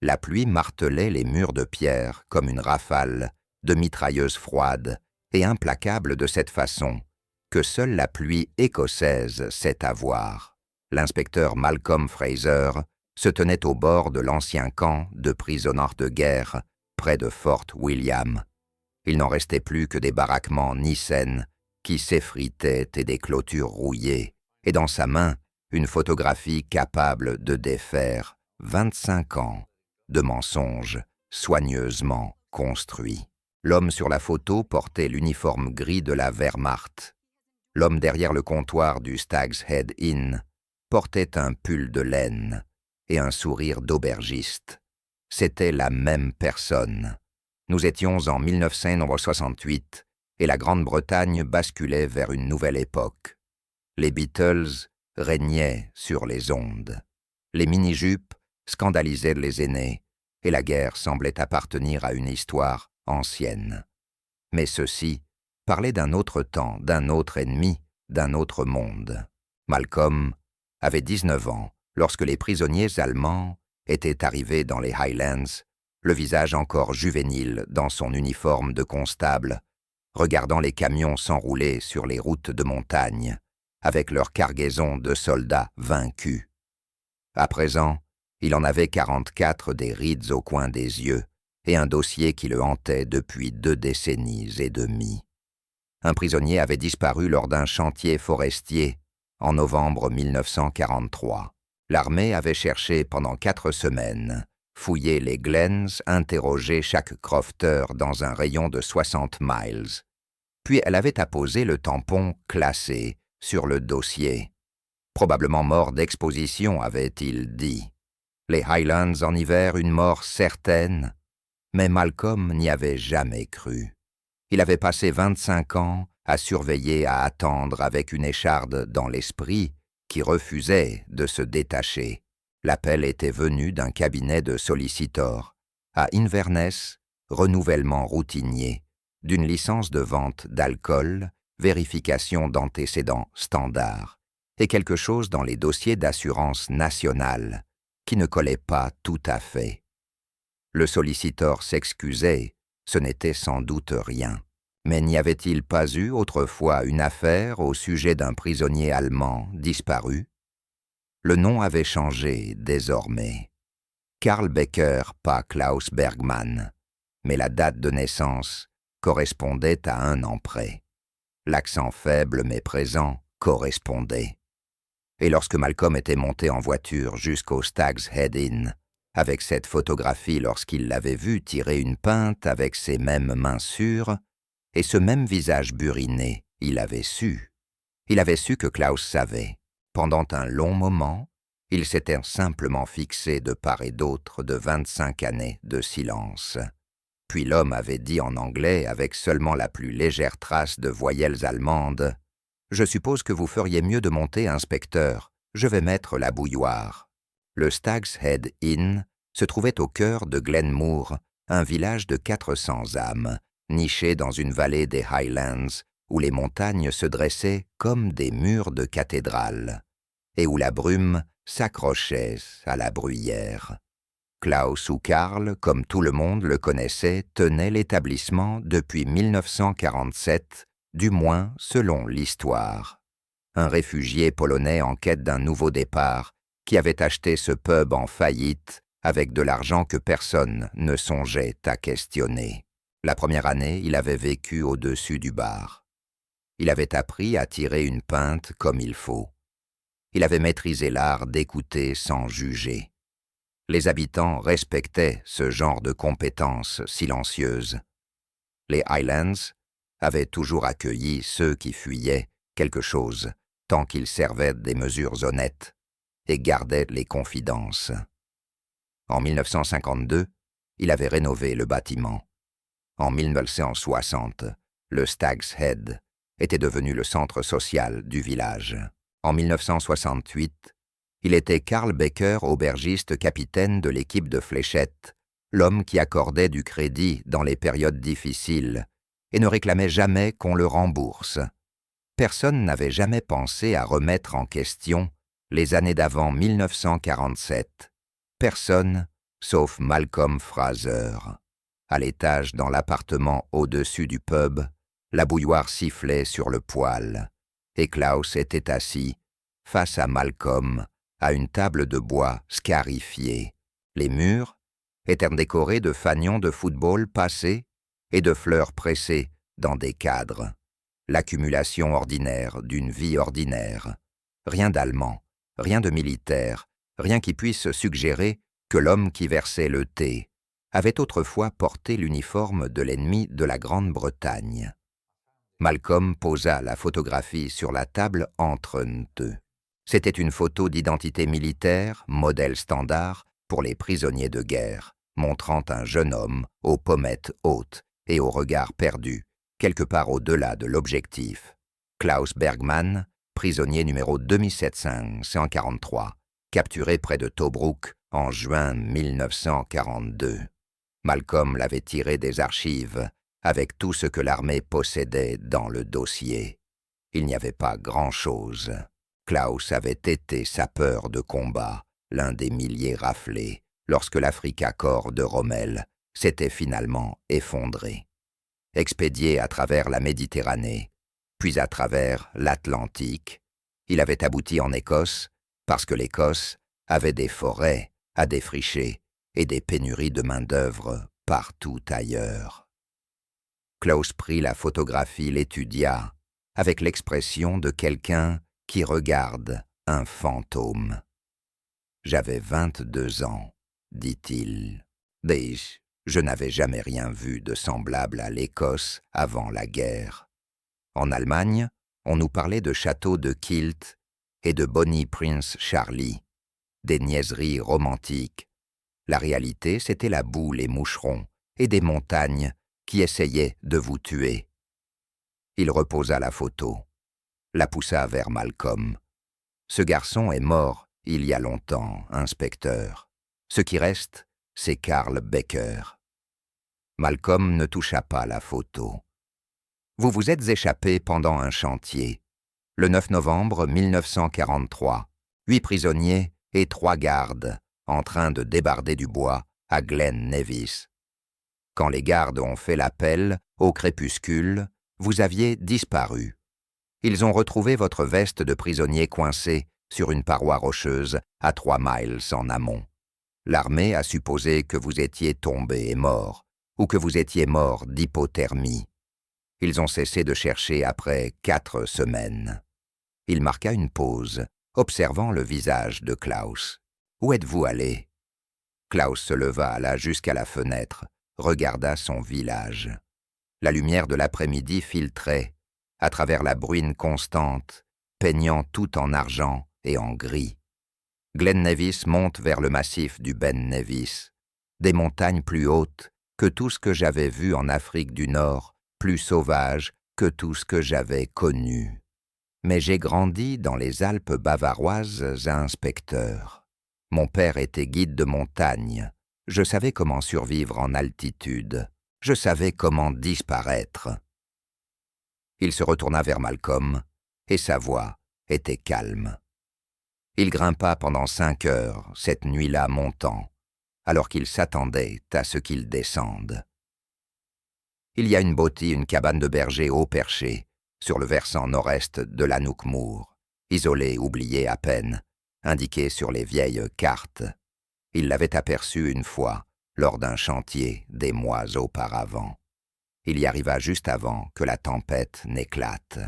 La pluie martelait les murs de pierre comme une rafale de mitrailleuse froide et implacable de cette façon que seule la pluie écossaise sait avoir. L'inspecteur Malcolm Fraser se tenait au bord de l'ancien camp de prisonniers de guerre près de Fort William. Il n'en restait plus que des baraquements Nissen qui s'effritaient et des clôtures rouillées, et dans sa main, une photographie capable de défaire 25 ans de mensonges soigneusement construits. L'homme sur la photo portait l'uniforme gris de la Wehrmacht. L'homme derrière le comptoir du Stag's Head Inn portait un pull de laine et un sourire d'aubergiste. C'était la même personne. Nous étions en 1968 et la Grande-Bretagne basculait vers une nouvelle époque. Les Beatles régnaient sur les ondes. Les mini-jupes scandalisaient les aînés et la guerre semblait appartenir à une histoire ancienne. Mais ceux-ci parlaient d'un autre temps, d'un autre ennemi, d'un autre monde. Malcolm avait 19 ans lorsque les prisonniers allemands étaient arrivés dans les Highlands, le visage encore juvénile dans son uniforme de constable, regardant les camions s'enrouler sur les routes de montagne, avec leur cargaison de soldats vaincus. À présent, il en avait 44 des rides au coin des yeux et un dossier qui le hantait depuis 2 décennies et demie. Un prisonnier avait disparu lors d'un chantier forestier en novembre 1943. L'armée avait cherché pendant 4 semaines, fouillé les glens, interrogé chaque crofter dans un rayon de 60 miles. Puis elle avait apposé le tampon « classé » sur le dossier. Probablement mort d'exposition, avait-il dit. Les Highlands en hiver, une mort certaine. Mais Malcolm n'y avait jamais cru. Il avait passé 25 ans à surveiller, à attendre avec une écharde dans l'esprit qui refusait de se détacher. L'appel était venu d'un cabinet de sollicitor. À Inverness, renouvellement routinier, d'une licence de vente d'alcool, vérification d'antécédents standards, et quelque chose dans les dossiers d'assurance nationale qui ne collait pas tout à fait. Le sollicitor s'excusait, ce n'était sans doute rien. Mais n'y avait-il pas eu autrefois une affaire au sujet d'un prisonnier allemand disparu? Le nom avait changé désormais. Karl Becker, pas Klaus Bergmann, mais la date de naissance correspondait à 1 an près. L'accent faible mais présent correspondait. Et lorsque Malcolm était monté en voiture jusqu'au Stag's Head Inn, avec cette photographie lorsqu'il l'avait vu tirer une pinte avec ses mêmes mains sûres, et ce même visage buriné, il avait su. Il avait su que Klaus savait. Pendant un long moment, il s'était simplement fixé de part et d'autre de 25 années de silence. Puis l'homme avait dit en anglais, avec seulement la plus légère trace de voyelles allemandes, « Je suppose que vous feriez mieux de monter, inspecteur. Je vais mettre la bouilloire. » Le Stag's Head Inn se trouvait au cœur de Glenmoor, un village de 400 âmes, niché dans une vallée des Highlands, où les montagnes se dressaient comme des murs de cathédrale, et où la brume s'accrochait à la bruyère. Klaus ou Karl, comme tout le monde le connaissait, tenait l'établissement depuis 1947, du moins selon l'histoire. Un réfugié polonais en quête d'un nouveau départ, qui avait acheté ce pub en faillite avec de l'argent que personne ne songeait à questionner. La première année, il avait vécu au-dessus du bar. Il avait appris à tirer une pinte comme il faut. Il avait maîtrisé l'art d'écouter sans juger. Les habitants respectaient ce genre de compétences silencieuses. Les Highlands avaient toujours accueilli ceux qui fuyaient quelque chose tant qu'ils servaient des mesures honnêtes et gardaient les confidences. En 1952, il avait rénové le bâtiment. En 1960, le Stag's Head était devenu le centre social du village. En 1968, il était Karl Becker, aubergiste capitaine de l'équipe de fléchettes, l'homme qui accordait du crédit dans les périodes difficiles et ne réclamait jamais qu'on le rembourse. Personne n'avait jamais pensé à remettre en question les années d'avant 1947. Personne sauf Malcolm Fraser. À l'étage, dans l'appartement au-dessus du pub, la bouilloire sifflait sur le poêle, et Klaus était assis, face à Malcolm, à une table de bois scarifiée. Les murs étaient décorés de fanions de football passés et de fleurs pressées dans des cadres. L'accumulation ordinaire d'une vie ordinaire. Rien d'allemand, rien de militaire, rien qui puisse suggérer que l'homme qui versait le thé avait autrefois porté l'uniforme de l'ennemi de la Grande-Bretagne. Malcolm posa la photographie sur la table entre eux. C'était une photo d'identité militaire, modèle standard pour les prisonniers de guerre, montrant un jeune homme aux pommettes hautes et au regard perdu, quelque part au-delà de l'objectif. Klaus Bergmann, prisonnier numéro 2743, capturé près de Tobruk en juin 1942. Malcolm l'avait tiré des archives avec tout ce que l'armée possédait dans le dossier. Il n'y avait pas grand-chose. Klaus avait été sapeur de combat, l'un des milliers raflés, lorsque l'Africa Korps de Rommel s'était finalement effondré. Expédié à travers la Méditerranée, puis à travers l'Atlantique, il avait abouti en Écosse parce que l'Écosse avait des forêts à défricher et des pénuries de main-d'œuvre partout ailleurs. Klaus prit la photographie, l'étudia, avec l'expression de quelqu'un qui regarde un fantôme. « J'avais 22 ans, dit-il. Mais je n'avais jamais rien vu de semblable à l'Écosse avant la guerre. En Allemagne, on nous parlait de châteaux de Kilt et de Bonnie Prince Charlie, des niaiseries romantiques. La réalité, c'était la boue, les moucherons et des montagnes qui essayaient de vous tuer. » Il reposa la photo, la poussa vers Malcolm. « Ce garçon est mort il y a longtemps, inspecteur. Ce qui reste, c'est Karl Becker. » Malcolm ne toucha pas la photo. « Vous vous êtes échappé pendant un chantier. Le 9 novembre 1943, 8 prisonniers et 3 gardes en train de débarder du bois à Glen Nevis. Quand les gardes ont fait l'appel, au crépuscule, vous aviez disparu. Ils ont retrouvé votre veste de prisonnier coincée sur une paroi rocheuse à 3 miles en amont. L'armée a supposé que vous étiez tombé et mort, ou que vous étiez mort d'hypothermie. Ils ont cessé de chercher après 4 semaines. » Il marqua une pause, observant le visage de Klaus. « Où êtes-vous allé ?» Klaus se leva, alla jusqu'à la fenêtre, regarda son village. La lumière de l'après-midi filtrait, à travers la bruine constante, peignant tout en argent et en gris. Glen Nevis monte vers le massif du Ben Nevis, des montagnes plus hautes que tout ce que j'avais vu en Afrique du Nord, plus sauvages que tout ce que j'avais connu. Mais j'ai grandi dans les Alpes bavaroises à inspecteur. Mon père était guide de montagne. Je savais comment survivre en altitude. Je savais comment disparaître. » Il se retourna vers Malcolm, et sa voix était calme. Il grimpa pendant 5 heures, cette nuit-là montant, alors qu'il s'attendait à ce qu'il descende. Il y a une bâtie, une cabane de berger haut perché, sur le versant nord-est de l'Anouk-Moor, isolée, oubliée à peine, indiquée sur les vieilles cartes. Il l'avait aperçue une fois, lors d'un chantier des mois auparavant. Il y arriva juste avant que la tempête n'éclate.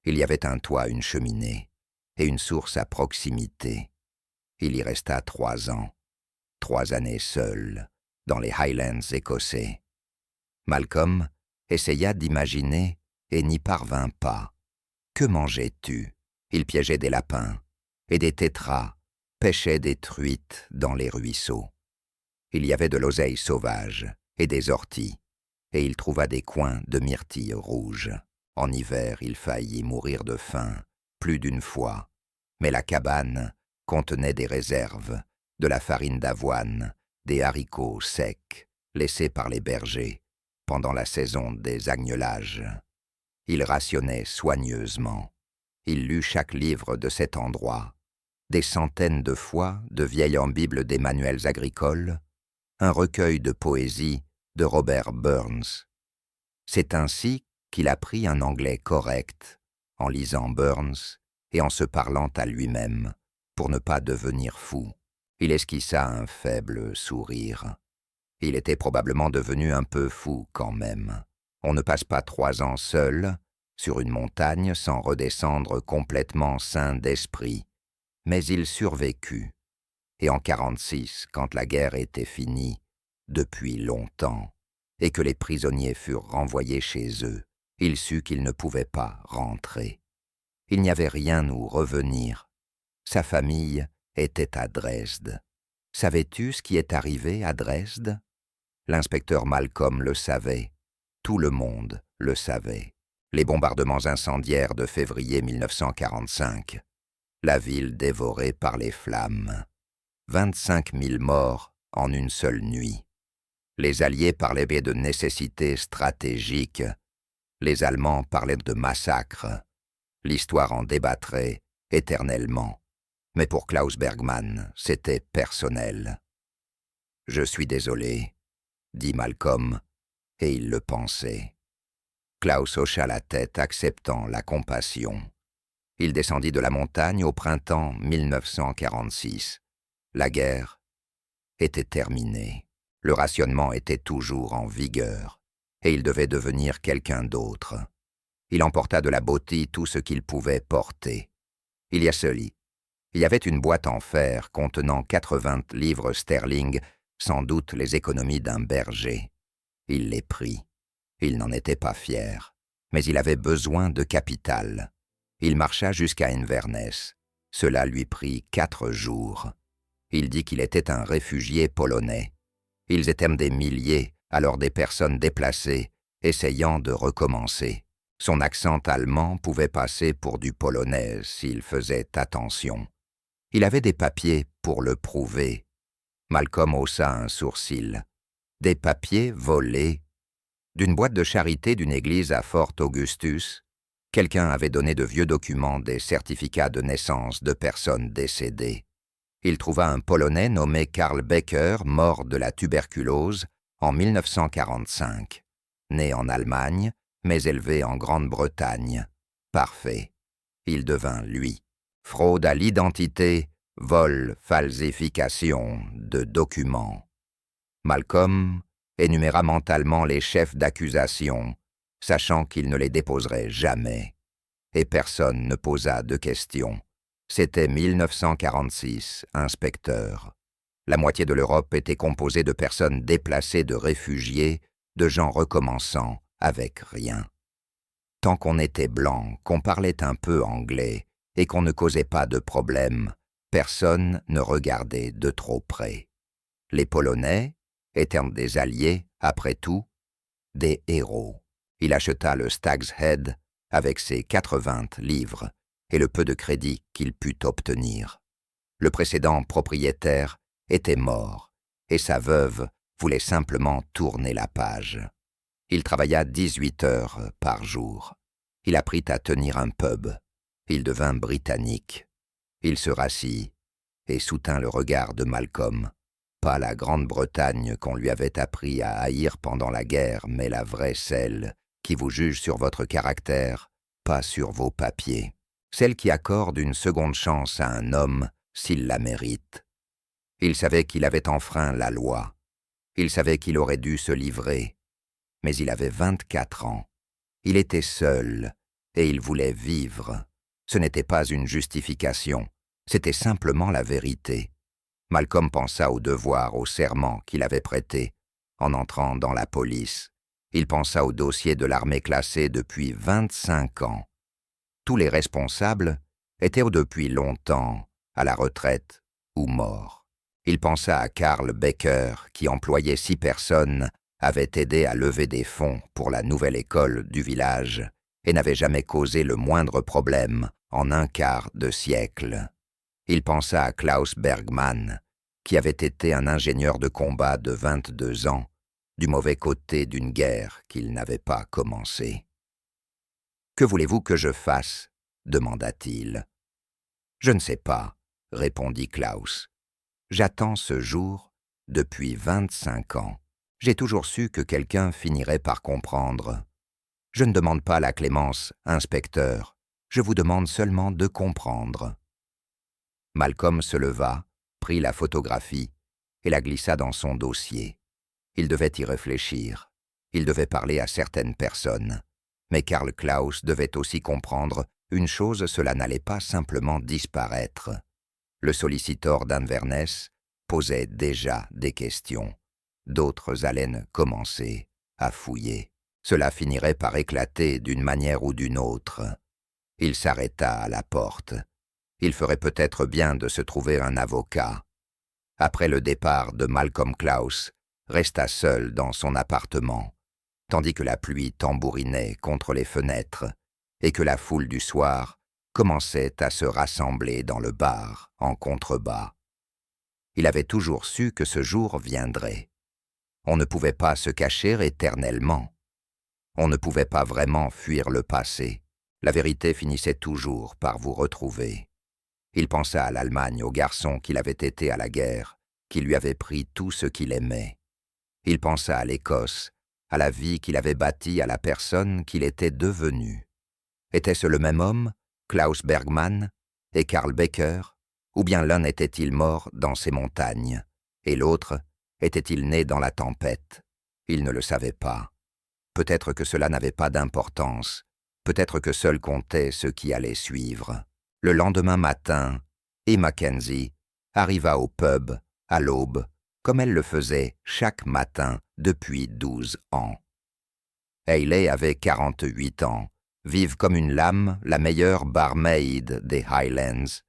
Il y avait un toit, une cheminée, et une source à proximité. Il y resta 3 ans, 3 années seul, dans les Highlands écossais. Malcolm essaya d'imaginer et n'y parvint pas. Que mangeais-tu? Il piégeait des lapins et des tétras, pêchait des truites dans les ruisseaux. Il y avait de l'oseille sauvage et des orties, et il trouva des coins de myrtilles rouges. En hiver, il faillit mourir de faim, plus d'une fois, mais la cabane contenait des réserves, de la farine d'avoine, des haricots secs, laissés par les bergers, pendant la saison des agnelages. Il rationnait soigneusement. Il lut chaque livre de cet endroit, des centaines de fois de vieilles en Bible des manuels agricoles, un recueil de poésie de Robert Burns. C'est ainsi qu'il apprit un anglais correct, en lisant Burns et en se parlant à lui-même, pour ne pas devenir fou. Il esquissa un faible sourire. Il était probablement devenu un peu fou quand même. On ne passe pas 3 ans seul, sur une montagne, sans redescendre complètement sain d'esprit. Mais il survécut. Et en 1946, quand la guerre était finie, depuis longtemps, et que les prisonniers furent renvoyés chez eux, il sut qu'il ne pouvait pas rentrer. Il n'y avait rien où revenir. Sa famille était à Dresde. Savais-tu ce qui est arrivé à Dresde? L'inspecteur Malcolm le savait. Tout le monde le savait. Les bombardements incendiaires de février 1945. La ville dévorée par les flammes. 25 000 morts en une seule nuit. Les Alliés parlaient de nécessité stratégique. Les Allemands parlaient de massacre. L'histoire en débattrait éternellement. Mais pour Klaus Bergmann, c'était personnel. « Je suis désolé », dit Malcolm, et il le pensait. Klaus hocha la tête, acceptant la compassion. Il descendit de la montagne au printemps 1946. La guerre était terminée. Le rationnement était toujours en vigueur, et il devait devenir quelqu'un d'autre. Il emporta de la botille tout ce qu'il pouvait porter. Il y avait une boîte en fer contenant 80 livres sterling, sans doute les économies d'un berger. Il les prit. Il n'en était pas fier, mais il avait besoin de capital. Il marcha jusqu'à Inverness. Cela lui prit 4 jours. Il dit qu'il était un réfugié polonais. Ils étaient des milliers, alors des personnes déplacées, essayant de recommencer. Son accent allemand pouvait passer pour du polonais s'il faisait attention. Il avait des papiers pour le prouver. Malcolm haussa un sourcil. Des papiers volés. D'une boîte de charité d'une église à Fort Augustus, quelqu'un avait donné de vieux documents, des certificats de naissance de personnes décédées. Il trouva un Polonais nommé Karl Becker, mort de la tuberculose en 1945. Né en Allemagne, mais élevé en Grande-Bretagne. Parfait. Il devint lui. Fraude à l'identité, vol, falsification de documents. Malcolm énuméra mentalement les chefs d'accusation, sachant qu'il ne les déposerait jamais. Et personne ne posa de questions. C'était 1946, inspecteur. La moitié de l'Europe était composée de personnes déplacées, de réfugiés, de gens recommençant avec rien. Tant qu'on était blanc, qu'on parlait un peu anglais et qu'on ne causait pas de problème, personne ne regardait de trop près. Les Polonais étaient des alliés, après tout, des héros. Il acheta le Stag's Head avec ses 80 livres et le peu de crédit qu'il put obtenir. Le précédent propriétaire était mort et sa veuve voulait simplement tourner la page. Il travailla 18 heures par jour. Il apprit à tenir un pub. Il devint britannique. Il se rassit et soutint le regard de Malcolm. Pas la Grande-Bretagne qu'on lui avait appris à haïr pendant la guerre, mais la vraie celle qui vous juge sur votre caractère, pas sur vos papiers. Celle qui accorde une seconde chance à un homme s'il la mérite. Il savait qu'il avait enfreint la loi. Il savait qu'il aurait dû se livrer. Mais il avait 24 ans. Il était seul et il voulait vivre. Ce n'était pas une justification, c'était simplement la vérité. Malcolm pensa au devoir, au serment qu'il avait prêté en entrant dans la police. Il pensa au dossier de l'armée classée depuis 25 ans. Tous les responsables étaient depuis longtemps à la retraite ou morts. Il pensa à Karl Becker, qui employait 6 personnes, avait aidé à lever des fonds pour la nouvelle école du village et n'avait jamais causé le moindre problème en un quart de siècle. Il pensa à Klaus Bergmann, qui avait été un ingénieur de combat de 22 ans, du mauvais côté d'une guerre qu'il n'avait pas commencée. « Que voulez-vous que je fasse » demanda-t-il. « Je ne sais pas » répondit Klaus. « J'attends ce jour depuis 25 ans. J'ai toujours su que quelqu'un finirait par comprendre. Je ne demande pas la clémence, inspecteur. Je vous demande seulement de comprendre. » Malcolm se leva, prit la photographie et la glissa dans son dossier. Il devait y réfléchir. Il devait parler à certaines personnes. Mais Karl Klaus devait aussi comprendre une chose, cela n'allait pas simplement disparaître. Le solliciteur d'Inverness posait déjà des questions. D'autres allaient commencer à fouiller. Cela finirait par éclater d'une manière ou d'une autre. Il s'arrêta à la porte. Il ferait peut-être bien de se trouver un avocat. Après le départ de Malcolm Klaus, resta seul dans son appartement, tandis que la pluie tambourinait contre les fenêtres et que la foule du soir commençait à se rassembler dans le bar en contrebas. Il avait toujours su que ce jour viendrait. On ne pouvait pas se cacher éternellement. On ne pouvait pas vraiment fuir le passé. La vérité finissait toujours par vous retrouver. Il pensa à l'Allemagne, au garçon qu'il avait été à la guerre, qui lui avait pris tout ce qu'il aimait. Il pensa à l'Écosse, à la vie qu'il avait bâtie, à la personne qu'il était devenu. Était-ce le même homme, Klaus Bergmann, et Karl Becker, ou bien l'un était-il mort dans ces montagnes, et l'autre était-il né dans la tempête? Il ne le savait pas. Peut-être que cela n'avait pas d'importance, peut-être que seul comptait ce qui allait suivre. Le lendemain matin, E. Mackenzie arriva au pub, à l'aube, comme elle le faisait chaque matin depuis 12 ans. Hayley avait 48 ans, vive comme une lame, la meilleure barmaid des Highlands.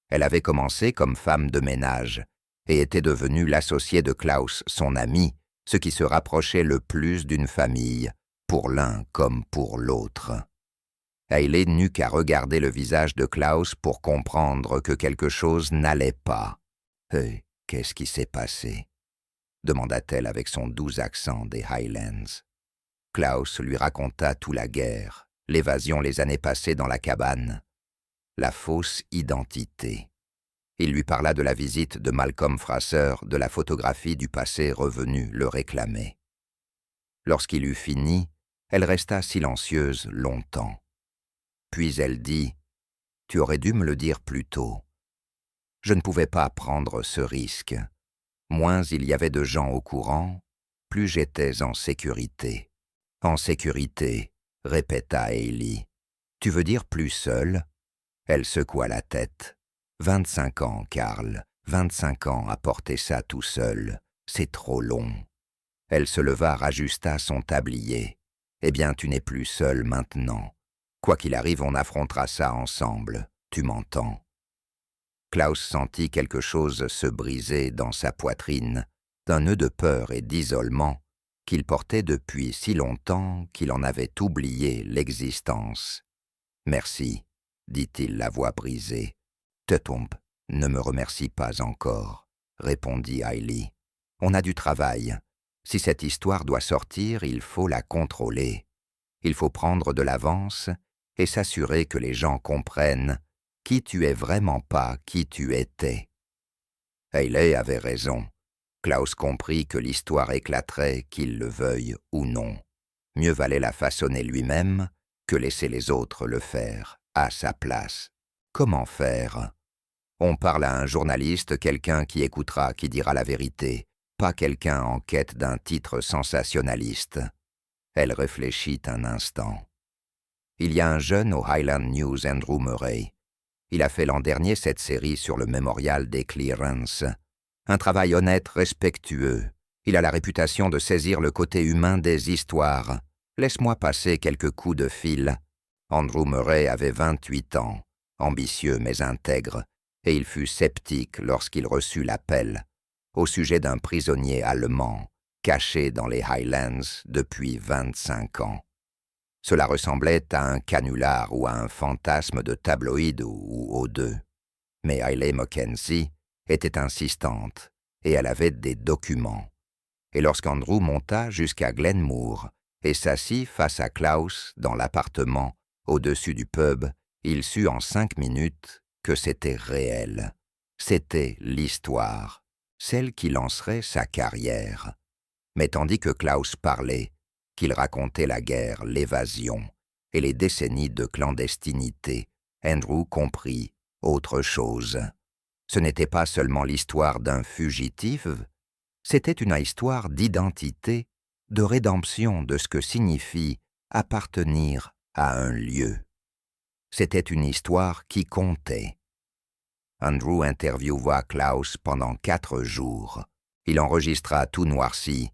Elle avait commencé comme femme de ménage et était devenue l'associée de Klaus, son ami, ce qui se rapprochait le plus d'une famille, pour l'un comme pour l'autre. Hayley n'eut qu'à regarder le visage de Klaus pour comprendre que quelque chose n'allait pas. « Qu'est-ce qui s'est passé ?» demanda-t-elle avec son doux accent des Highlands. Klaus lui raconta toute la guerre, l'évasion les années passées dans la cabane, la fausse identité. Il lui parla de la visite de Malcolm Fraser, de la photographie du passé revenu le réclamait. Lorsqu'il eut fini, elle resta silencieuse longtemps. Puis elle dit « Tu aurais dû me le dire plus tôt. Je ne pouvais pas prendre ce risque. Moins il y avait de gens au courant, plus j'étais en sécurité. » « En sécurité, » répéta Hayley. « Tu veux dire plus seule ?» Elle secoua la tête. 25 ans, Karl, 25 ans à porter ça tout seul. C'est trop long. Elle se leva, rajusta son tablier. « Eh bien, tu n'es plus seule maintenant. Quoi qu'il arrive, on affrontera ça ensemble. Tu m'entends ?» Klaus sentit quelque chose se briser dans sa poitrine, d'un nœud de peur et d'isolement qu'il portait depuis si longtemps qu'il en avait oublié l'existence. « Merci, » dit-il la voix brisée. « Te trompe, ne me remercie pas encore, » répondit Hayley. « On a du travail. Si cette histoire doit sortir, il faut la contrôler. Il faut prendre de l'avance et s'assurer que les gens comprennent qui tu es vraiment pas qui tu étais. » Hayley avait raison. Klaus comprit que l'histoire éclaterait, qu'il le veuille ou non. Mieux valait la façonner lui-même que laisser les autres le faire à sa place. Comment faire? On parle à un journaliste, quelqu'un qui écoutera, qui dira la vérité, pas quelqu'un en quête d'un titre sensationnaliste. Elle réfléchit un instant. Il y a un jeune au Highland News, Andrew Murray. Il a fait l'an dernier cette série sur le mémorial des Clearance. Un travail honnête, respectueux. Il a la réputation de saisir le côté humain des histoires. Laisse-moi passer quelques coups de fil. Andrew Murray avait 28 ans, ambitieux mais intègre, et il fut sceptique lorsqu'il reçut l'appel au sujet d'un prisonnier allemand caché dans les Highlands depuis 25 ans. Cela ressemblait à un canular ou à un fantasme de tabloïd ou aux deux. Mais Hayley Mackenzie était insistante, et elle avait des documents. Et lorsqu'Andrew monta jusqu'à Glenmoor et s'assit face à Klaus dans l'appartement au-dessus du pub, il sut en 5 minutes que c'était réel. C'était l'histoire. celle qui lancerait sa carrière. Mais tandis que Klaus parlait, qu'il racontait la guerre, l'évasion et les décennies de clandestinité, Andrew comprit autre chose. Ce n'était pas seulement l'histoire d'un fugitif, c'était une histoire d'identité, de rédemption de ce que signifie appartenir à un lieu. C'était une histoire qui comptait. Andrew interviewa Klaus pendant 4 jours. Il enregistra tout noirci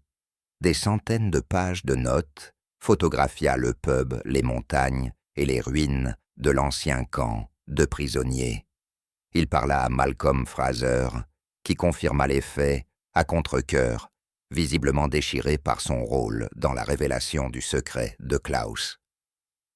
des centaines de pages de notes, photographia le pub, les montagnes et les ruines de l'ancien camp de prisonniers. Il parla à Malcolm Fraser, qui confirma les faits à contre-cœur, visiblement déchiré par son rôle dans la révélation du secret de Klaus.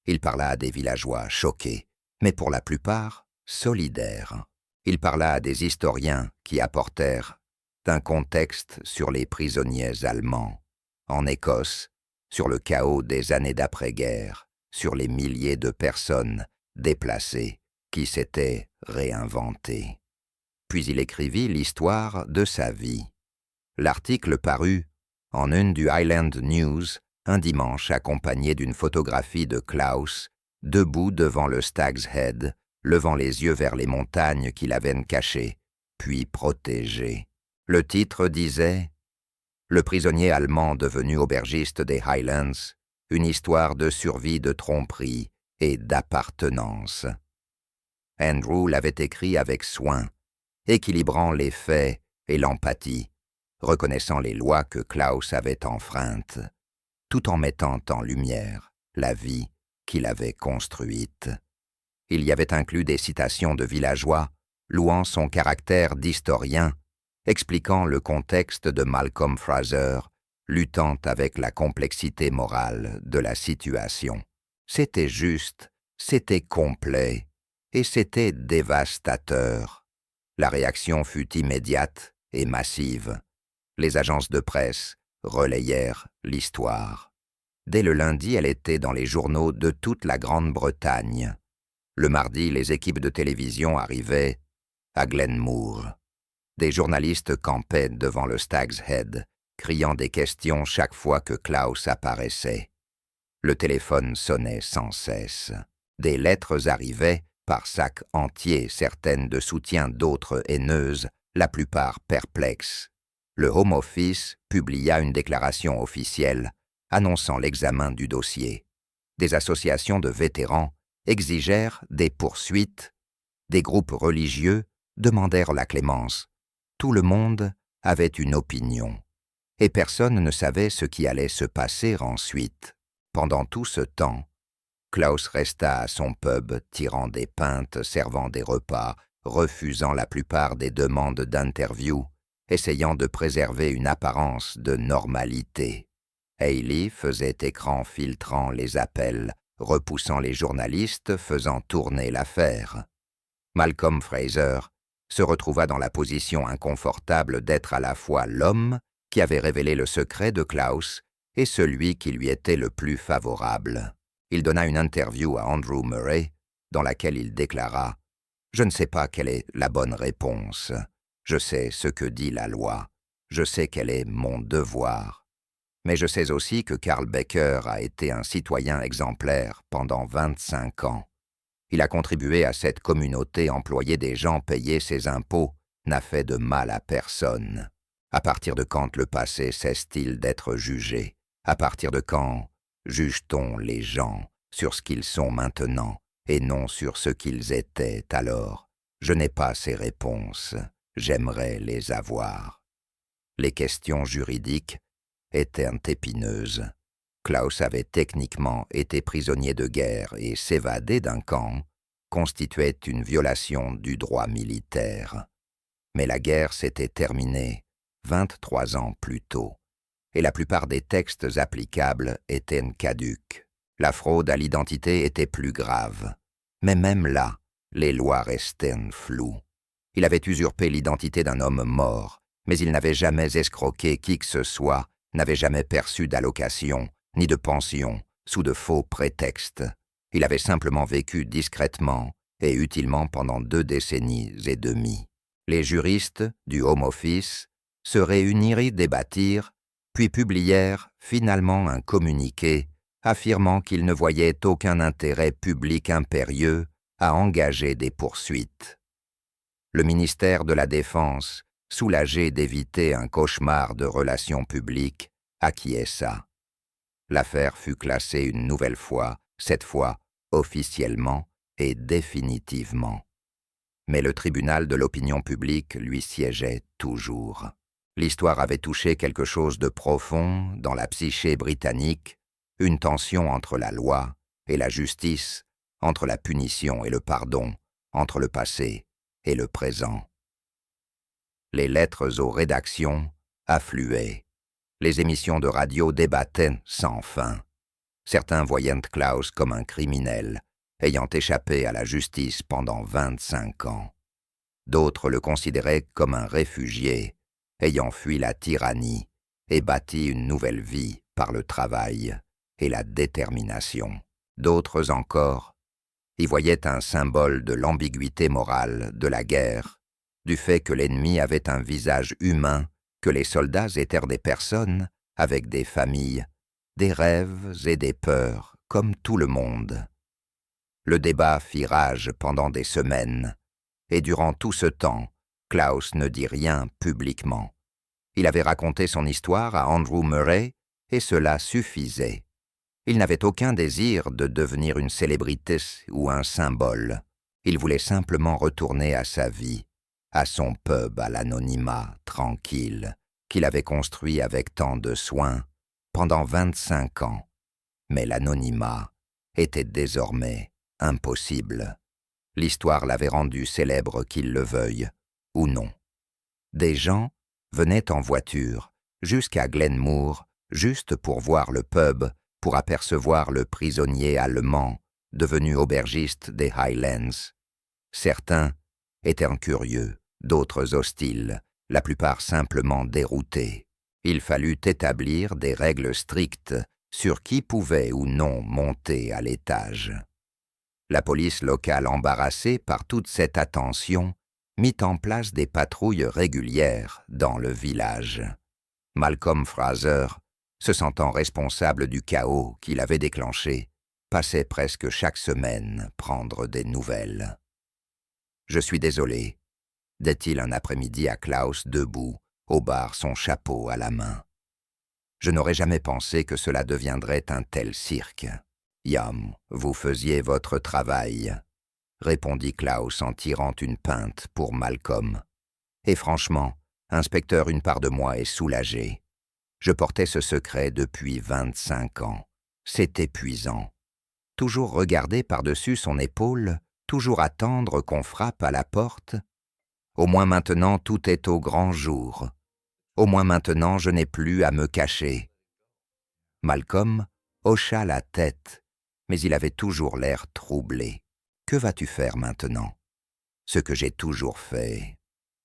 Il parla à des villageois choqués, mais pour la plupart solidaires. Il parla à des historiens qui apportèrent un contexte sur les prisonniers allemands, en Écosse, sur le chaos des années d'après-guerre, sur les milliers de personnes déplacées qui s'étaient réinventées. Puis il écrivit l'histoire de sa vie. L'article parut en une du Highland News un dimanche accompagné d'une photographie de Klaus, debout devant le Stag's Head, levant les yeux vers les montagnes qui l'avaient caché, puis protégé. Le titre disait « Le prisonnier allemand devenu aubergiste des Highlands, une histoire de survie de tromperie et d'appartenance ». Andrew l'avait écrit avec soin, équilibrant les faits et l'empathie, reconnaissant les lois que Klaus avait enfreintes, tout en mettant en lumière la vie qu'il avait construite. Il y avait inclus des citations de villageois louant son caractère d'historien, expliquant le contexte de Malcolm Fraser, luttant avec la complexité morale de la situation. C'était juste, c'était complet, et c'était dévastateur. La réaction fut immédiate et massive. Les agences de presse relayèrent l'histoire. Dès le lundi, elle était dans les journaux de toute la Grande-Bretagne. Le mardi, les équipes de télévision arrivaient à Glenmoor. Des journalistes campaient devant le Stag's Head, criant des questions chaque fois que Klaus apparaissait. Le téléphone sonnait sans cesse. Des lettres arrivaient, par sacs entiers, certaines de soutien, d'autres haineuses, la plupart perplexes. Le Home Office publia une déclaration officielle annonçant l'examen du dossier. Des associations de vétérans exigèrent des poursuites. Des groupes religieux demandèrent la clémence. Tout le monde avait une opinion, et personne ne savait ce qui allait se passer ensuite. Pendant tout ce temps, Klaus resta à son pub, tirant des pintes, servant des repas, refusant la plupart des demandes d'interview, essayant de préserver une apparence de normalité. Hayley faisait écran filtrant les appels, repoussant les journalistes, faisant tourner l'affaire. Malcolm Fraser se retrouva dans la position inconfortable d'être à la fois l'homme qui avait révélé le secret de Klaus et celui qui lui était le plus favorable. Il donna une interview à Andrew Murray, dans laquelle il déclara « Je ne sais pas quelle est la bonne réponse. Je sais ce que dit la loi. Je sais quel est mon devoir. Mais je sais aussi que Carl Baker a été un citoyen exemplaire pendant 25 ans. Il a contribué à cette communauté, employé des gens, payé ses impôts, n'a fait de mal à personne. À partir de quand le passé cesse-t-il d'être jugé? À partir de quand juge-t-on les gens sur ce qu'ils sont maintenant et non sur ce qu'ils étaient alors? Je n'ai pas ces réponses. J'aimerais les avoir. » Les questions juridiques étaient épineuses. Klaus avait techniquement été prisonnier de guerre et s'évader d'un camp constituait une violation du droit militaire. Mais la guerre s'était terminée 23 ans plus tôt, et la plupart des textes applicables étaient caducs. La fraude à l'identité était plus grave, mais même là, les lois restaient floues. Il avait usurpé l'identité d'un homme mort, mais il n'avait jamais escroqué qui que ce soit, n'avait jamais perçu d'allocation, ni de pension, sous de faux prétextes. Il avait simplement vécu discrètement et utilement pendant 2 décennies et demie. Les juristes du Home Office se réunirent et débattirent, puis publièrent finalement un communiqué affirmant qu'ils ne voyaient aucun intérêt public impérieux à engager des poursuites. Le ministère de la Défense, soulagé d'éviter un cauchemar de relations publiques, acquiesça. L'affaire fut classée une nouvelle fois, cette fois officiellement et définitivement. Mais le tribunal de l'opinion publique lui siégeait toujours. L'histoire avait touché quelque chose de profond dans la psyché britannique, une tension entre la loi et la justice, entre la punition et le pardon, entre le passé et le présent. Les lettres aux rédactions affluaient. Les émissions de radio débattaient sans fin. Certains voyaient Klaus comme un criminel, ayant échappé à la justice pendant 25 ans. D'autres le considéraient comme un réfugié, ayant fui la tyrannie et bâti une nouvelle vie par le travail et la détermination. D'autres encore y voyaient un symbole de l'ambiguïté morale de la guerre, du fait que l'ennemi avait un visage humain, que les soldats étaient des personnes avec des familles, des rêves et des peurs, comme tout le monde. Le débat fit rage pendant des semaines, et durant tout ce temps, Klaus ne dit rien publiquement. Il avait raconté son histoire à Andrew Murray, et cela suffisait. Il n'avait aucun désir de devenir une célébrité ou un symbole. Il voulait simplement retourner à sa vie, à son pub à l'anonymat tranquille, qu'il avait construit avec tant de soin pendant 25 ans. Mais l'anonymat était désormais impossible. L'histoire l'avait rendu célèbre qu'il le veuille ou non. Des gens venaient en voiture jusqu'à Glenmoor, juste pour voir le pub, pour apercevoir le prisonnier allemand devenu aubergiste des Highlands. Certains étaient curieux, d'autres hostiles, la plupart simplement déroutés. Il fallut établir des règles strictes sur qui pouvait ou non monter à l'étage. La police locale, embarrassée par toute cette attention, mit en place des patrouilles régulières dans le village. Malcolm Fraser, se sentant responsable du chaos qu'il avait déclenché, passait presque chaque semaine prendre des nouvelles. « Je suis désolé », dit-il un après-midi à Klaus debout, au bar, son chapeau à la main. « Je n'aurais jamais pensé que cela deviendrait un tel cirque. »« Yam, vous faisiez votre travail, » répondit Klaus en tirant une pinte pour Malcolm. « Et franchement, inspecteur, une part de moi est soulagée. Je portais ce secret depuis 25 ans. C'est épuisant. Toujours regarder par-dessus son épaule, toujours attendre qu'on frappe à la porte. Au moins maintenant tout est au grand jour. Au moins maintenant je n'ai plus à me cacher. » Malcolm hocha la tête, mais il avait toujours l'air troublé. « Que vas-tu faire maintenant ?»« Ce que j'ai toujours fait, »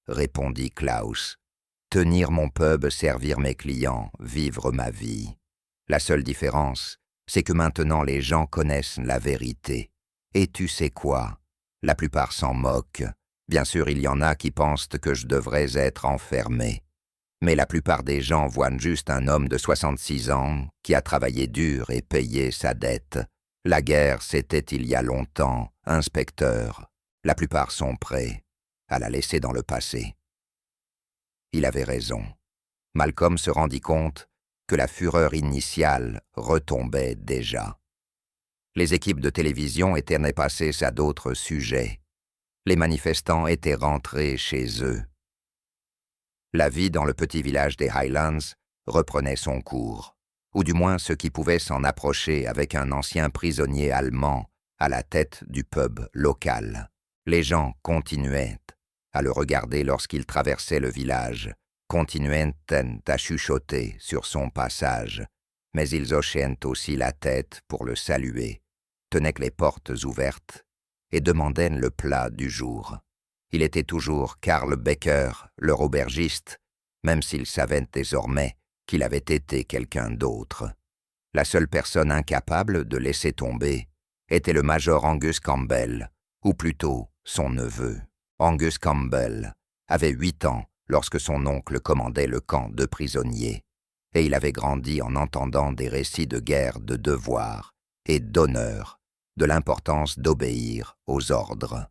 répondit Klaus. « Tenir mon pub, servir mes clients, vivre ma vie. La seule différence, c'est que maintenant les gens connaissent la vérité. Et tu sais quoi? La plupart s'en moquent. Bien sûr, il y en a qui pensent que je devrais être enfermé. Mais la plupart des gens voient juste un homme de 66 ans qui a travaillé dur et payé sa dette. La guerre, c'était il y a longtemps, inspecteur. La plupart sont prêts à la laisser dans le passé. » Il avait raison. Malcolm se rendit compte que la fureur initiale retombait déjà. Les équipes de télévision étaient passées à d'autres sujets. Les manifestants étaient rentrés chez eux. La vie dans le petit village des Highlands reprenait son cours, ou du moins ce qui pouvait s'en approcher avec un ancien prisonnier allemand à la tête du pub local. Les gens continuaient à le regarder lorsqu'il traversait le village, continuaient à chuchoter sur son passage, mais ils hochaient aussi la tête pour le saluer, tenaient les portes ouvertes et demandaient le plat du jour. Il était toujours Karl Becker, leur aubergiste, même s'ils savaient désormais qu'il avait été quelqu'un d'autre. La seule personne incapable de laisser tomber était le major Angus Campbell, ou plutôt son neveu. Angus Campbell avait 8 ans lorsque son oncle commandait le camp de prisonniers, et il avait grandi en entendant des récits de guerre, de devoir et d'honneur, de l'importance d'obéir aux ordres.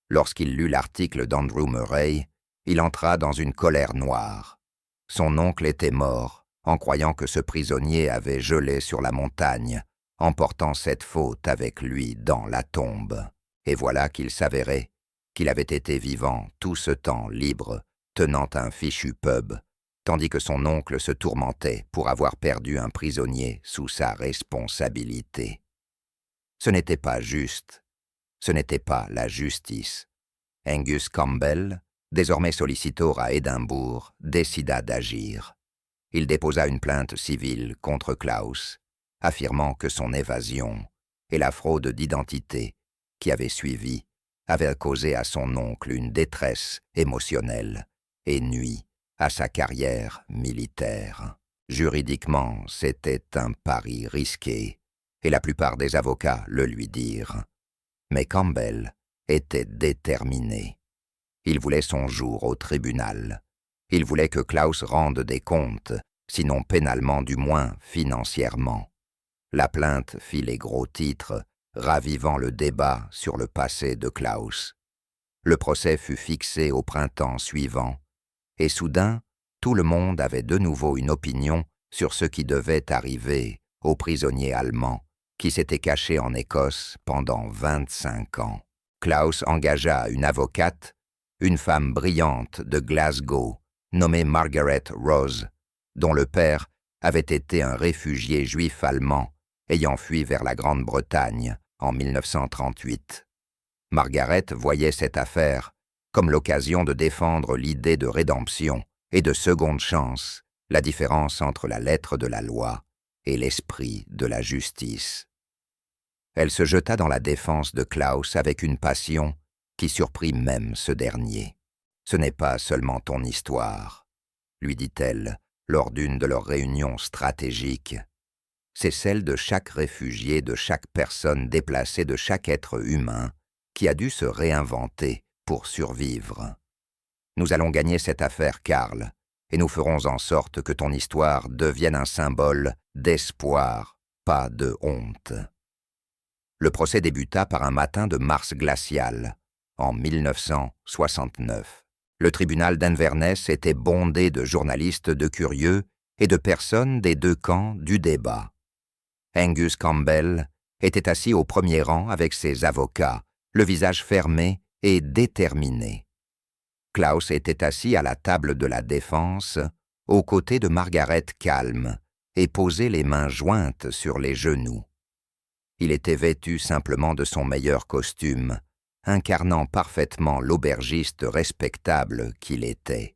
Lorsqu'il lut l'article d'Andrew Murray, il entra dans une colère noire. Son oncle était mort, en croyant que ce prisonnier avait gelé sur la montagne, emportant cette faute avec lui dans la tombe. Et voilà qu'il s'avérait qu'il avait été vivant tout ce temps libre, tenant un fichu pub, tandis que son oncle se tourmentait pour avoir perdu un prisonnier sous sa responsabilité. Ce n'était pas juste, ce n'était pas la justice. Angus Campbell, désormais solliciteur à Édimbourg, décida d'agir. Il déposa une plainte civile contre Klaus, affirmant que son évasion et la fraude d'identité qui avait suivi avaient causé à son oncle une détresse émotionnelle et nui à sa carrière militaire. Juridiquement, c'était un pari risqué, et la plupart des avocats le lui dirent. Mais Campbell était déterminé. Il voulait son jour au tribunal. Il voulait que Klaus rende des comptes, sinon pénalement du moins financièrement. La plainte fit les gros titres, ravivant le débat sur le passé de Klaus. Le procès fut fixé au printemps suivant, et soudain, tout le monde avait de nouveau une opinion sur ce qui devait arriver au prisonnier allemand qui s'était caché en Écosse pendant 25 ans. Klaus engagea une avocate, une femme brillante de Glasgow, nommée Margaret Rose, dont le père avait été un réfugié juif allemand ayant fui vers la Grande-Bretagne en 1938. Margaret voyait cette affaire comme l'occasion de défendre l'idée de rédemption et de seconde chance, la différence entre la lettre de la loi et l'esprit de la justice. Elle se jeta dans la défense de Klaus avec une passion qui surprit même ce dernier. « Ce n'est pas seulement ton histoire », lui dit-elle lors d'une de leurs réunions stratégiques. « C'est celle de chaque réfugié, de chaque personne déplacée, de chaque être humain qui a dû se réinventer pour survivre. Nous allons gagner cette affaire, Karl, et nous ferons en sorte que ton histoire devienne un symbole d'espoir, pas de honte. » Le procès débuta par un matin de mars glacial, en 1969. Le tribunal d'Inverness était bondé de journalistes, de curieux et de personnes des deux camps du débat. Angus Campbell était assis au premier rang avec ses avocats, le visage fermé et déterminé. Klaus était assis à la table de la défense, aux côtés de Margaret calme, et posait les mains jointes sur les genoux. Il était vêtu simplement de son meilleur costume, incarnant parfaitement l'aubergiste respectable qu'il était.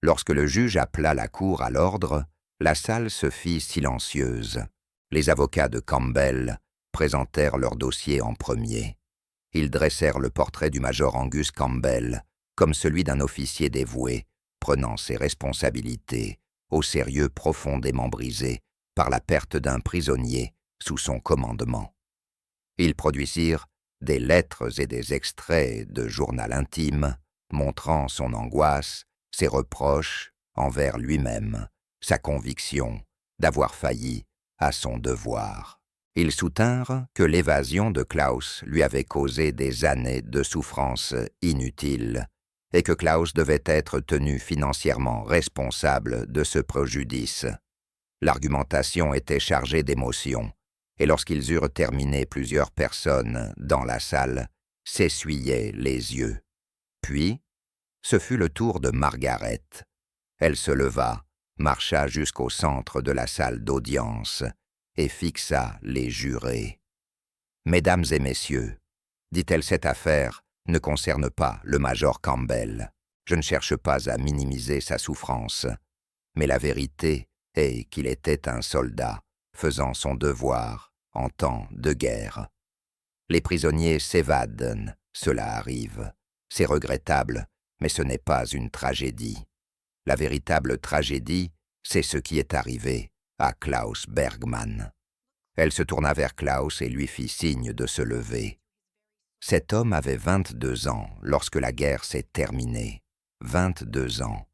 Lorsque le juge appela la cour à l'ordre, la salle se fit silencieuse. Les avocats de Campbell présentèrent leur dossier en premier. Ils dressèrent le portrait du major Angus Campbell comme celui d'un officier dévoué, prenant ses responsabilités au sérieux profondément brisé par la perte d'un prisonnier sous son commandement. Ils produisirent des lettres et des extraits de journal intime montrant son angoisse, ses reproches envers lui-même, sa conviction d'avoir failli à son devoir. Ils soutinrent que l'évasion de Klaus lui avait causé des années de souffrances inutiles et que Klaus devait être tenu financièrement responsable de ce préjudice. L'argumentation était chargée d'émotion, et lorsqu'ils eurent terminé, plusieurs personnes dans la salle s'essuyaient les yeux. Puis, ce fut le tour de Margaret. Elle se leva, marcha jusqu'au centre de la salle d'audience et fixa les jurés. « Mesdames et messieurs, dit-elle, cette affaire ne concerne pas le major Campbell. Je ne cherche pas à minimiser sa souffrance, mais la vérité est qu'il était un soldat faisant son devoir en temps de guerre. Les prisonniers s'évadent, cela arrive. C'est regrettable, mais ce n'est pas une tragédie. La véritable tragédie, c'est ce qui est arrivé à Klaus Bergmann. » Elle se tourna vers Klaus et lui fit signe de se lever. Cet homme avait 22 ans lorsque la guerre s'est terminée. 22 ans,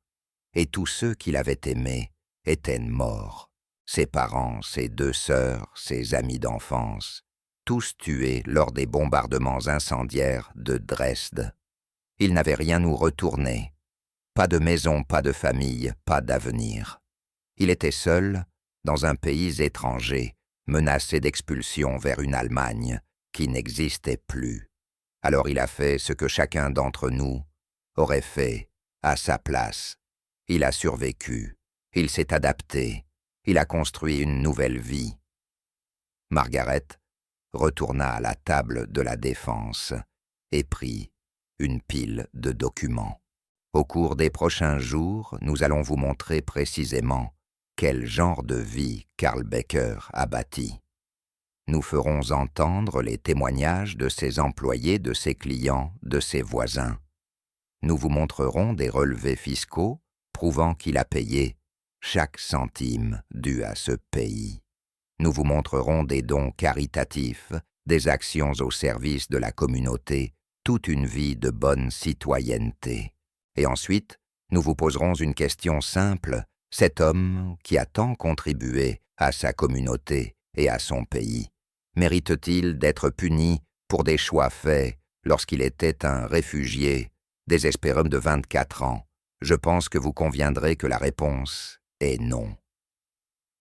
et tous ceux qu'il avait aimés étaient morts. Ses parents, ses 2 sœurs, ses amis d'enfance, tous tués lors des bombardements incendiaires de Dresde. Il n'avait rien où retourner. Pas de maison, pas de famille, pas d'avenir. Il était seul, dans un pays étranger, menacé d'expulsion vers une Allemagne qui n'existait plus. Alors il a fait ce que chacun d'entre nous aurait fait à sa place. Il a survécu, il s'est adapté, il a construit une nouvelle vie. Margaret retourna à la table de la défense et prit une pile de documents. Au cours des prochains jours, nous allons vous montrer précisément quel genre de vie Carl Becker a bâti. Nous ferons entendre les témoignages de ses employés, de ses clients, de ses voisins. Nous vous montrerons des relevés fiscaux prouvant qu'il a payé chaque centime dû à ce pays. Nous vous montrerons des dons caritatifs, des actions au service de la communauté, toute une vie de bonne citoyenneté. Et ensuite, nous vous poserons une question simple. Cet homme qui a tant contribué à sa communauté et à son pays, mérite-t-il d'être puni pour des choix faits lorsqu'il était un réfugié désespéré de 24 ans? Je pense que vous conviendrez que la réponse est non.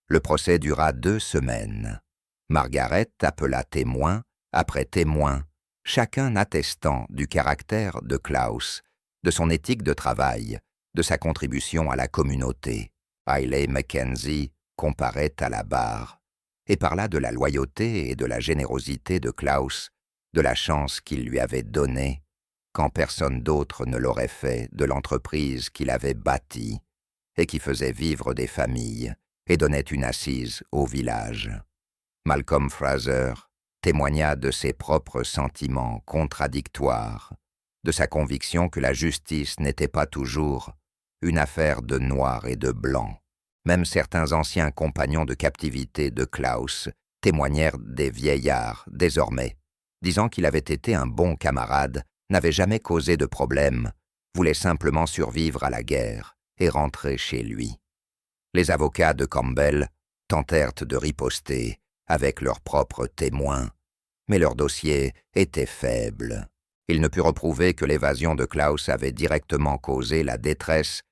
Le procès dura 2 semaines. Margaret appela témoin après témoin, chacun attestant du caractère de Klaus, de son éthique de travail, de sa contribution à la communauté. Hayley Mackenzie comparait à la barre et parla de la loyauté et de la générosité de Klaus, de la chance qu'il lui avait donnée, quand personne d'autre ne l'aurait fait, de l'entreprise qu'il avait bâtie et qui faisait vivre des familles et donnait une assise au village. Malcolm Fraser témoigna de ses propres sentiments contradictoires, de sa conviction que la justice n'était pas toujours une affaire de noir et de blanc. Même certains anciens compagnons de captivité de Klaus témoignèrent des vieillards, désormais, disant qu'il avait été un bon camarade, n'avait jamais causé de problème, voulait simplement survivre à la guerre et rentrer chez lui. Les avocats de Campbell tentèrent de riposter avec leurs propres témoins, mais leur dossier était faible. Ils ne purent prouver que l'évasion de Klaus avait directement causé la détresse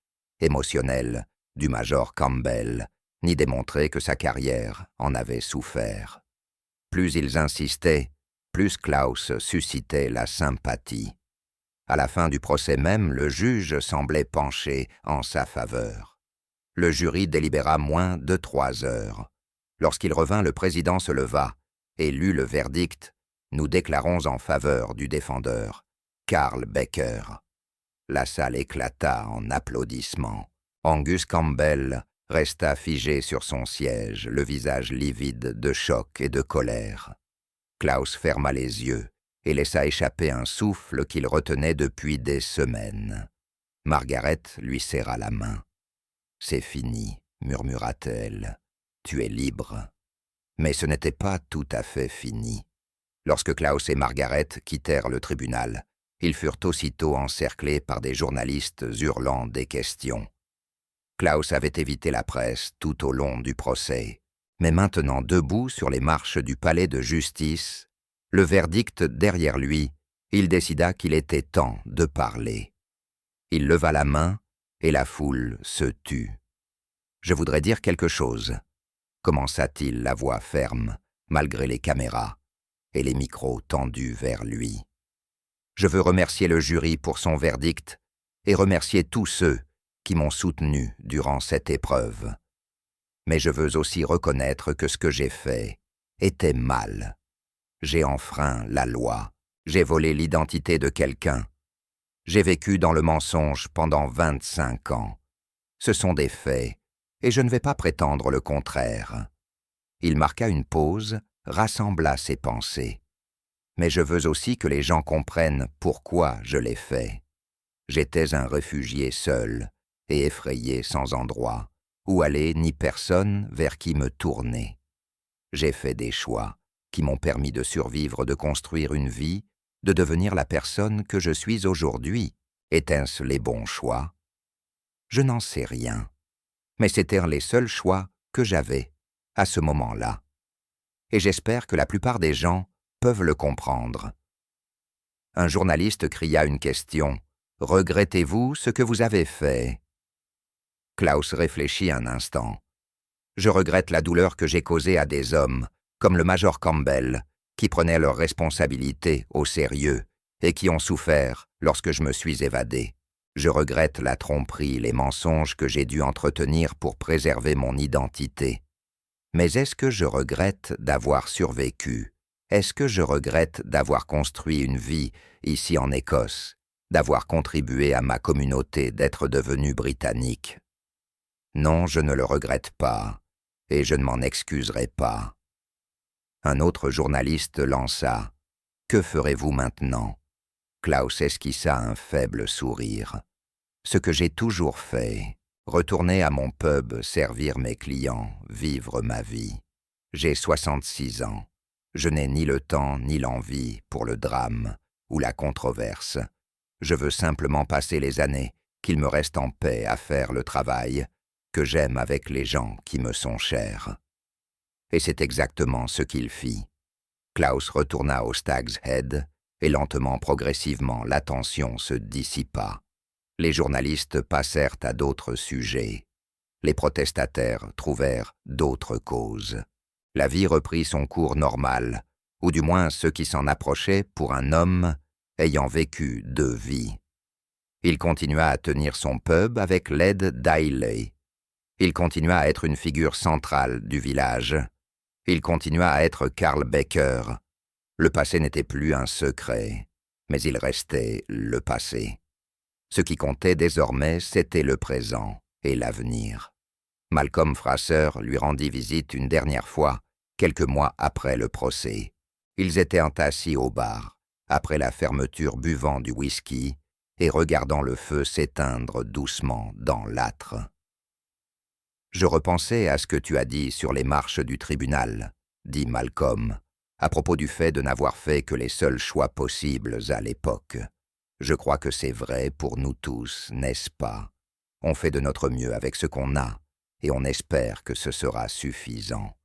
émotionnelle du major Campbell, ni démontrer que sa carrière en avait souffert. Plus ils insistaient, plus Klaus suscitait la sympathie. À la fin du procès même, le juge semblait pencher en sa faveur. Le jury délibéra moins de 3 heures. Lorsqu'il revint, le président se leva et lut le verdict. Nous déclarons en faveur du défendeur, Carl Becker. La salle éclata en applaudissements. Angus Campbell resta figé sur son siège, le visage livide de choc et de colère. Klaus ferma les yeux et laissa échapper un souffle qu'il retenait depuis des semaines. Margaret lui serra la main. « C'est fini, murmura-t-elle. Tu es libre. » Mais ce n'était pas tout à fait fini. Lorsque Klaus et Margaret quittèrent le tribunal, ils furent aussitôt encerclés par des journalistes hurlant des questions. Klaus avait évité la presse tout au long du procès, mais maintenant debout sur les marches du palais de justice, le verdict derrière lui, il décida qu'il était temps de parler. Il leva la main et la foule se tut. « Je voudrais dire quelque chose », commença-t-il la voix ferme, malgré les caméras et les micros tendus vers lui. « Je veux remercier le jury pour son verdict et remercier tous ceux qui m'ont soutenu durant cette épreuve. Mais je veux aussi reconnaître que ce que j'ai fait était mal. J'ai enfreint la loi, j'ai volé l'identité de quelqu'un. J'ai vécu dans le mensonge pendant 25 ans. Ce sont des faits, et je ne vais pas prétendre le contraire. » Il marqua une pause, rassembla ses pensées. « Mais je veux aussi que les gens comprennent pourquoi je l'ai fait. J'étais un réfugié seul et effrayé sans endroit, où aller ni personne vers qui me tourner. J'ai fait des choix qui m'ont permis de survivre, de construire une vie, de devenir la personne que je suis aujourd'hui. Étaient-ce les bons choix? Je n'en sais rien. Mais c'étaient les seuls choix que j'avais à ce moment-là. Et j'espère que la plupart des gens peuvent le comprendre. Un journaliste cria une question. « Regrettez-vous ce que vous avez fait ?» Klaus réfléchit un instant. « Je regrette la douleur que j'ai causée à des hommes, comme le major Campbell, qui prenaient leurs responsabilités au sérieux et qui ont souffert lorsque je me suis évadé. Je regrette la tromperie, les mensonges que j'ai dû entretenir pour préserver mon identité. Mais est-ce que je regrette d'avoir survécu? Est-ce que je regrette d'avoir construit une vie ici en Écosse, d'avoir contribué à ma communauté, d'être devenu britannique? Non, je ne le regrette pas, et je ne m'en excuserai pas. » Un autre journaliste lança « Que ferez-vous maintenant ?» Klaus esquissa un faible sourire. « Ce que j'ai toujours fait, retourner à mon pub, servir mes clients, vivre ma vie. J'ai 66 ans. Je n'ai ni le temps ni l'envie pour le drame ou la controverse. Je veux simplement passer les années qu'il me reste en paix à faire le travail que j'aime avec les gens qui me sont chers. » Et c'est exactement ce qu'il fit. Klaus retourna au Stag's Head et lentement, progressivement, l'attention se dissipa. Les journalistes passèrent à d'autres sujets. Les protestataires trouvèrent d'autres causes. La vie reprit son cours normal, ou du moins ce qui s'en approchait pour un homme ayant vécu 2 vies. Il continua à tenir son pub avec l'aide d'Ailey. Il continua à être une figure centrale du village. Il continua à être Carl Baker. Le passé n'était plus un secret, mais il restait le passé. Ce qui comptait désormais, c'était le présent et l'avenir. Malcolm Fraser lui rendit visite une dernière fois, quelques mois après le procès. Ils étaient assis au bar, après la fermeture, buvant du whisky et regardant le feu s'éteindre doucement dans l'âtre. « Je repensais à ce que tu as dit sur les marches du tribunal, » dit Malcolm, à propos du fait de n'avoir fait que les seuls choix possibles à l'époque. Je crois que c'est vrai pour nous tous, n'est-ce pas? On fait de notre mieux avec ce qu'on a, et on espère que ce sera suffisant.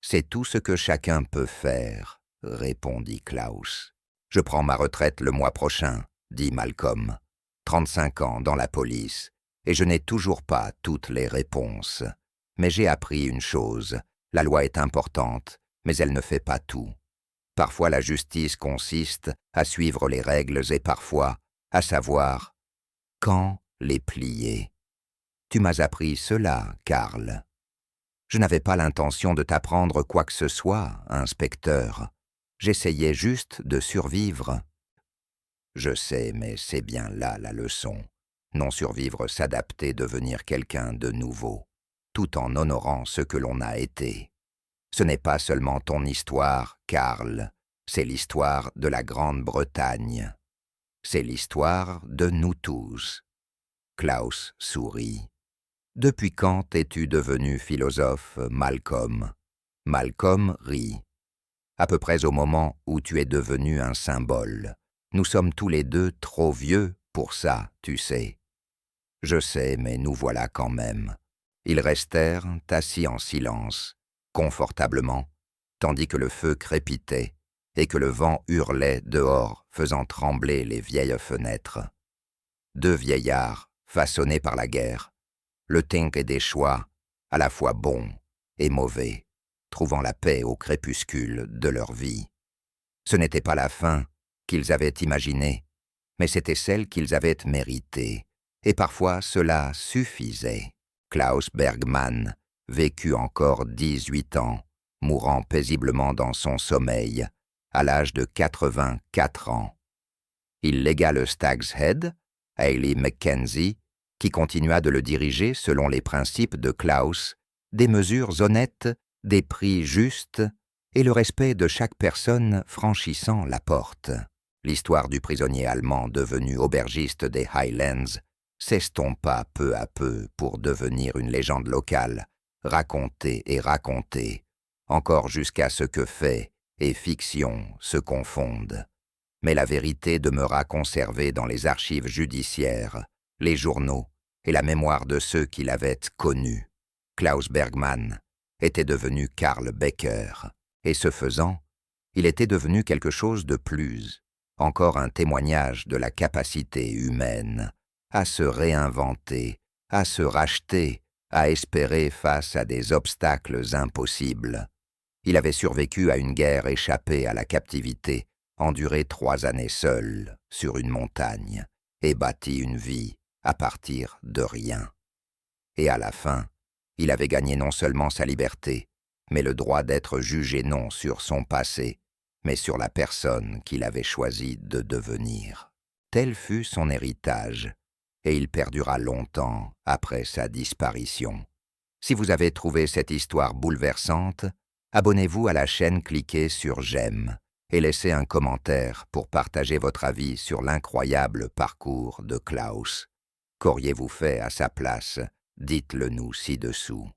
C'est tout ce que chacun peut faire, répondit Klaus. Je prends ma retraite le mois prochain, dit Malcolm. 35 ans dans la police, et je n'ai toujours pas toutes les réponses. Mais j'ai appris une chose, la loi est importante, mais elle ne fait pas tout. Parfois la justice consiste à suivre les règles et parfois à savoir quand les plier. Tu m'as appris cela, Karl. Je n'avais pas l'intention de t'apprendre quoi que ce soit, inspecteur. J'essayais juste de survivre. Je sais, mais c'est bien là la leçon. Non survivre, s'adapter, devenir quelqu'un de nouveau, tout en honorant ce que l'on a été. Ce n'est pas seulement ton histoire, Karl, c'est l'histoire de la Grande-Bretagne. C'est l'histoire de nous tous. Klaus sourit. Depuis quand es-tu devenu philosophe, Malcolm? Malcolm rit. À peu près au moment où tu es devenu un symbole. Nous sommes tous les deux trop vieux pour ça, tu sais. Je sais, mais nous voilà quand même. Ils restèrent assis en silence, confortablement, tandis que le feu crépitait et que le vent hurlait dehors, faisant trembler les vieilles fenêtres. 2 vieillards, façonnés par la guerre, le think et des choix, à la fois bons et mauvais, trouvant la paix au crépuscule de leur vie. Ce n'était pas la fin qu'ils avaient imaginée, mais c'était celle qu'ils avaient méritée, et parfois cela suffisait. Klaus Bergmann vécut encore 18 ans, mourant paisiblement dans son sommeil, à l'âge de 84 ans. Il légua le Stag's Head à Hayley Mackenzie, qui continua de le diriger selon les principes de Klaus, des mesures honnêtes, des prix justes et le respect de chaque personne franchissant la porte. L'histoire du prisonnier allemand devenu aubergiste des Highlands s'estompa peu à peu pour devenir une légende locale, racontée et racontée, encore jusqu'à ce que fait et fiction se confondent. Mais la vérité demeura conservée dans les archives judiciaires, les journaux et la mémoire de ceux qui l'avaient connu. Klaus Bergmann était devenu Karl Becker, et ce faisant, il était devenu quelque chose de plus, encore un témoignage de la capacité humaine à se réinventer, à se racheter, à espérer face à des obstacles impossibles. Il avait survécu à une guerre échappée à la captivité, enduré 3 années seul sur une montagne, et bâti une vie à partir de rien. Et à la fin, il avait gagné non seulement sa liberté, mais le droit d'être jugé non sur son passé, mais sur la personne qu'il avait choisi de devenir. Tel fut son héritage, et il perdura longtemps après sa disparition. Si vous avez trouvé cette histoire bouleversante, abonnez-vous à la chaîne, cliquez sur j'aime et laissez un commentaire pour partager votre avis sur l'incroyable parcours de Klaus. Qu'auriez-vous fait à sa place? Dites-le nous ci-dessous.